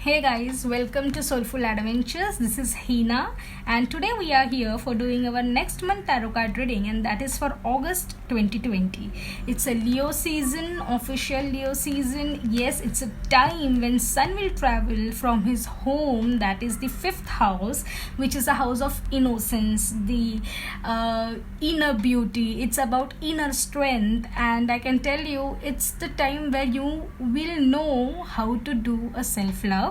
Hey guys, welcome to Soulful Adventures. This is Hina, and today we are here for doing our next month tarot card reading, and that is for August 2020. It's a Leo season, official Leo season. Yes, it's a time when Sun will travel from his home, that is the fifth house, which is a house of innocence, the inner beauty. It's about inner strength, and I can tell you, it's the time where you will know how to do a self love,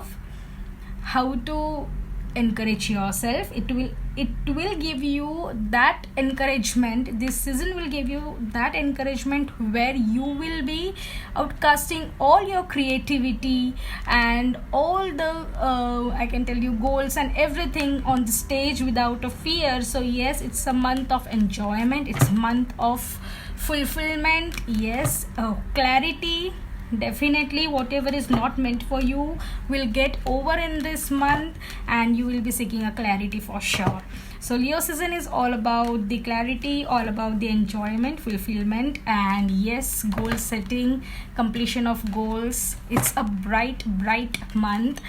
how to encourage yourself. It will give you that encouragement. This season will give you that encouragement where you will be outcasting all your creativity and all the I can tell you goals and everything on the stage without a fear. So yes, it's a month of enjoyment, it's a month of fulfillment. Yes, clarity. Definitely whatever is not meant for you will get over in this month, and you will be seeking a clarity for sure. So Leo season is all about the clarity, all about the enjoyment, fulfillment, and yes, goal setting, completion of goals. It's a bright month.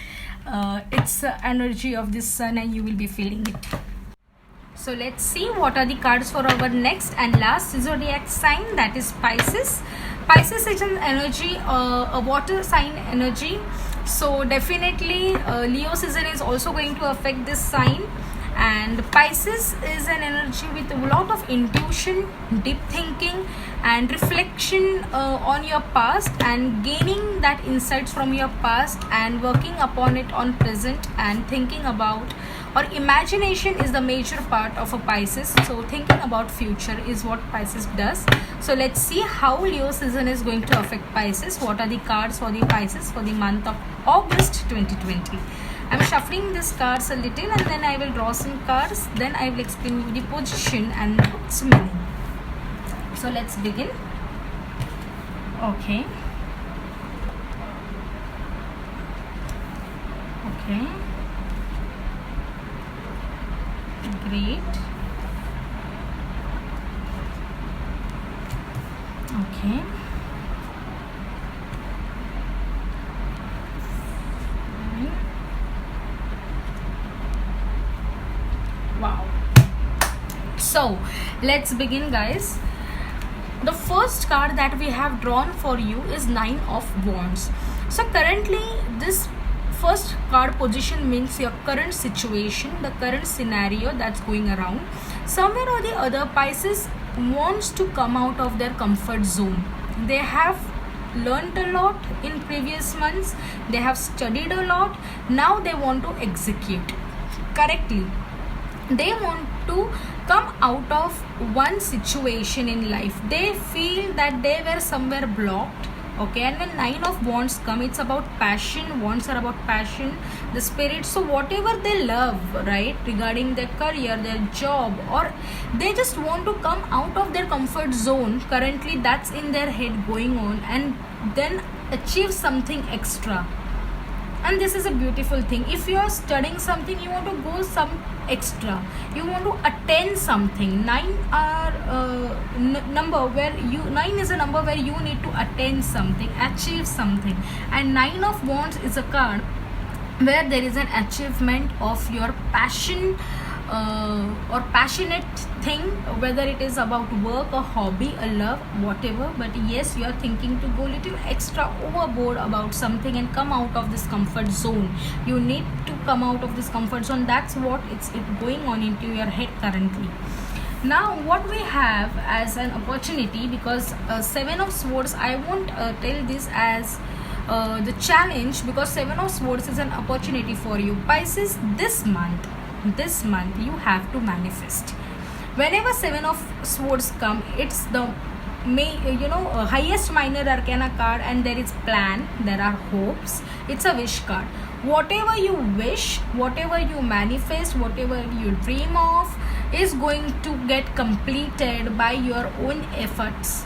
It's the energy of the sun, and you will be feeling it. So let's see what are the cards for our next and last zodiac sign, that is Pisces. Pisces is an energy, a water sign energy. So definitely Leo season is also going to affect this sign. And Pisces is an energy with a lot of intuition, deep thinking, and reflection on your past, and gaining that insights from your past and working upon it on present, and thinking about, or imagination is the major part of a Pisces. So thinking about future is what Pisces does. So let's see how Leo season is going to affect Pisces. What are the cards for the Pisces for the month of August 2020? I'm shuffling these cards a little, and then I will draw some cards. Then I will explain you the position and its meaning. So let's begin. Okay. Great. Okay. Wow. So let's begin, guys. The first card that we have drawn for you is Nine of Wands. So currently this first card position means your current situation, the current scenario that's going around. Somewhere or the other, Pisces wants to come out of their comfort zone. They have learned a lot in previous months, they have studied a lot. Now they want to execute correctly. They want to come out of one situation in life. They feel that they were somewhere blocked. Okay, and when Nine of Wands come, it's about passion. Wands are about passion, the spirit. So whatever they love, right, regarding their career, their job, or they just want to come out of their comfort zone currently, that's in their head going on, and then achieve something extra. And this is a beautiful thing. If you are studying something, you want to go some extra, you want to attain something. Nine is a number where you need to attain something, achieve something. And Nine of Wands is a card where there is an achievement of your passion or passionate thing, whether it is about work, a hobby, a love, whatever. But yes, you are thinking to go little extra overboard about something and come out of this comfort zone. You need to come out of this comfort zone. That's what it's going on into your head currently. Now what we have as an opportunity, because Seven of Swords, I won't tell this as the challenge, because Seven of Swords is an opportunity for you. Pisces, this month you have to manifest. Whenever Seven of Swords come, it's the highest minor arcana card, and there is plan, there are hopes. It's a wish card. Whatever you wish, whatever you manifest, whatever you dream of is going to get completed by your own efforts,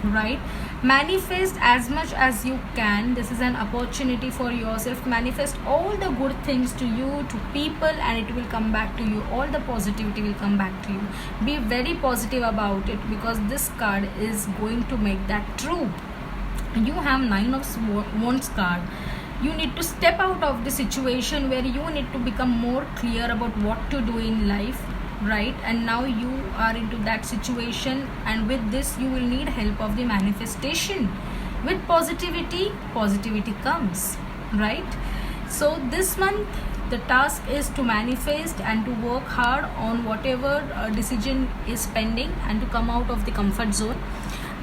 right? Manifest as much as you can. This is an opportunity for yourself. Manifest all the good things to you, to people, and it will come back to you. All the positivity will come back to you. Be very positive about it, because this card is going to make that true. You have Nine of Wands card. You need to step out of the situation where you need to become more clear about what to do in life, right? And now you are into that situation, and with this you will need help of the manifestation. With positivity, positivity comes, right? So this month the task is to manifest and to work hard on whatever decision is pending and to come out of the comfort zone.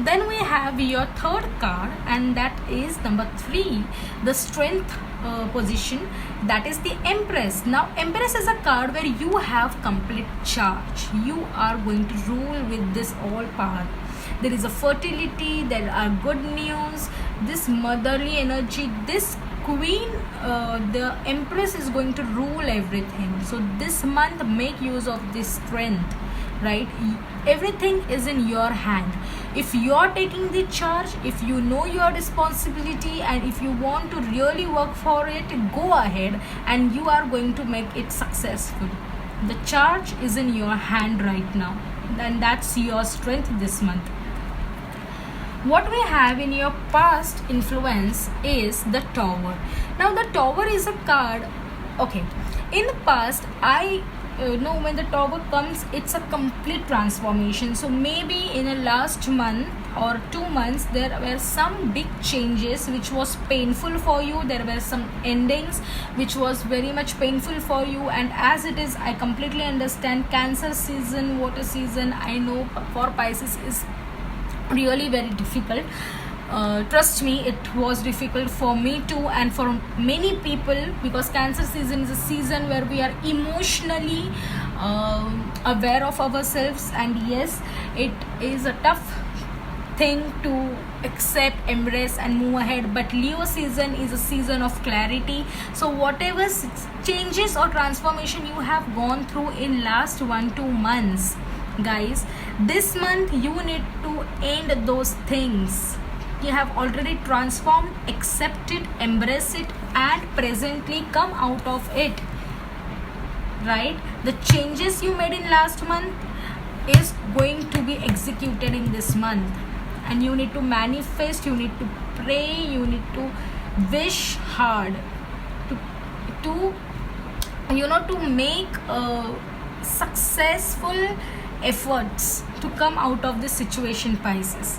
Then we have your third card, and that is number 3, the strength position, that is the Empress. Now Empress is a card where you have complete charge. You are going to rule with this all power. There is a fertility, there are good news, this motherly energy, this queen, the Empress is going to rule everything. So this month make use of this strength, right? Everything is in your hand. If you're taking the charge, if you know your responsibility, and if you want to really work for it, go ahead and you are going to make it successful. The charge is in your hand right now, and that's your strength this month. What we have in your past influence is the Tower. Now the Tower is a card, okay, in the past I know when the Tower comes, it's a complete transformation. So maybe in the last month or 2 months there were some big changes which was painful for you. There were some endings which was very much painful for you, and as it is, I completely understand. Cancer season, water season, I know for Pisces is really very difficult. Trust me, it was difficult for me too, and for many people, because Cancer season is a season where we are emotionally aware of ourselves, and yes, it is a tough thing to accept, embrace and move ahead. But Leo season is a season of clarity. So whatever changes or transformation you have gone through in last 1-2 months, guys, this month you need to end those things. You have already transformed, accept it, embrace it, and presently come out of it, right? The changes you made in last month is going to be executed in this month, and you need to manifest, you need to pray, you need to wish hard to make successful efforts to come out of this situation, Pisces.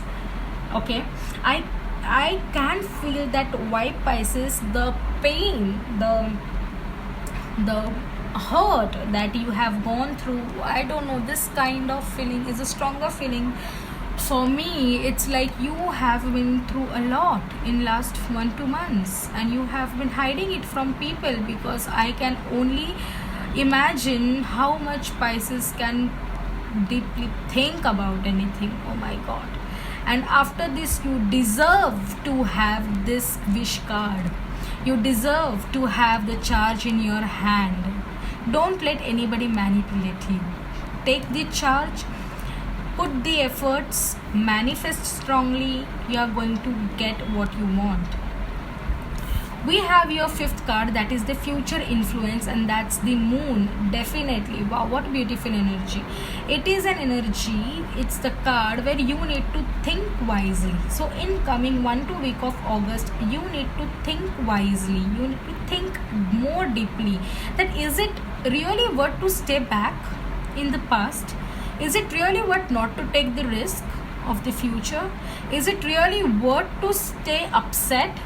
Okay, I can feel that why, Pisces, the pain, the hurt that you have gone through, I don't know, this kind of feeling is a stronger feeling. For me, it's like you have been through a lot in last 1-2 months, and you have been hiding it from people, because I can only imagine how much Pisces can deeply think about anything. Oh my god. And after this, you deserve to have this wish card. You deserve to have the charge in your hand. Don't let anybody manipulate you. Take the charge, put the efforts, manifest strongly. You are going to get what you want. We have your 5th card, that is the future influence, and that's the Moon. Definitely, wow, what beautiful energy. It is an energy, it's the card where you need to think wisely. So in coming 1-2 week of August, you need to think wisely, you need to think more deeply, that is it really worth to stay back in the past? Is it really worth not to take the risk of the future? Is it really worth to stay upset?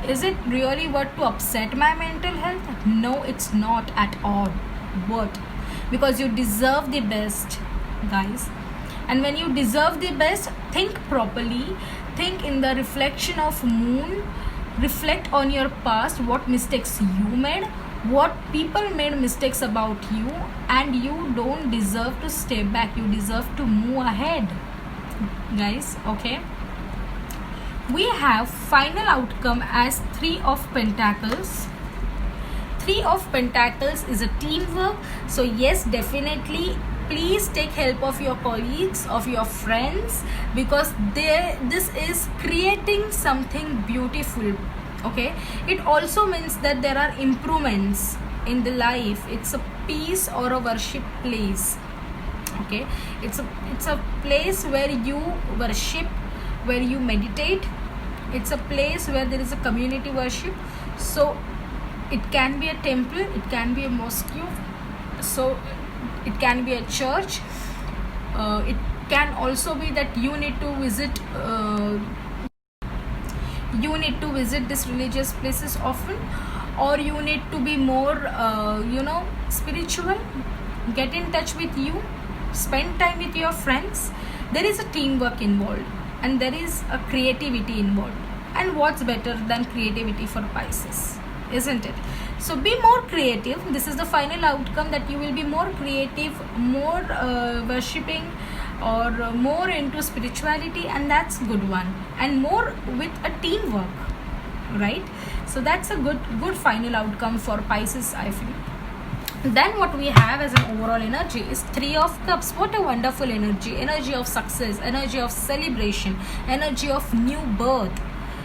Is it really worth to upset my mental health? No, it's not at all worth, because you deserve the best, guys. And when you deserve the best, think properly, think in the reflection of Moon, reflect on your past, what mistakes you made, what people made mistakes about you, and you don't deserve to stay back, you deserve to move ahead, guys. Okay, we have final outcome as 3 of Pentacles. 3 of Pentacles is a teamwork. So yes, definitely, please take help of your colleagues, of your friends, because this is creating something beautiful. Okay, it also means that there are improvements in the life. It's a peace or a worship place. Okay, it's a place where you worship, where you meditate. It's a place where there is a community worship. So it can be a temple, it can be a mosque, so it can be a church. It can also be that you need to visit these religious places often, or you need to be more spiritual. Get in touch with you, spend time with your friends. There is a teamwork involved, and there is a creativity involved. And what's better than creativity for Pisces, isn't it? So be more creative. This is the final outcome, that you will be more creative, more worshipping, or more into spirituality, and that's a good one, and more with a teamwork, right? So that's a good final outcome for Pisces, I feel. Then what we have as an overall energy is Three of Cups. What a wonderful energy of success, energy of celebration, energy of new birth.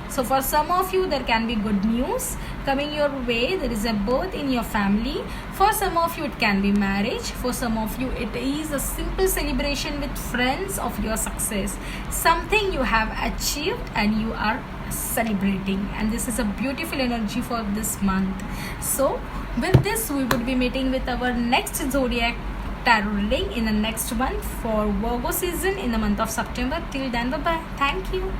So for some of you, there can be good news coming your way. There is a birth in your family. For some of you, it can be marriage. For some of you, it is a simple celebration with friends of your success. Something you have achieved and you are celebrating, and this is a beautiful energy for this month. So with this, we would be meeting with our next zodiac tarot reading in the next month for Virgo season in the month of September. Till then, bye bye. Thank you.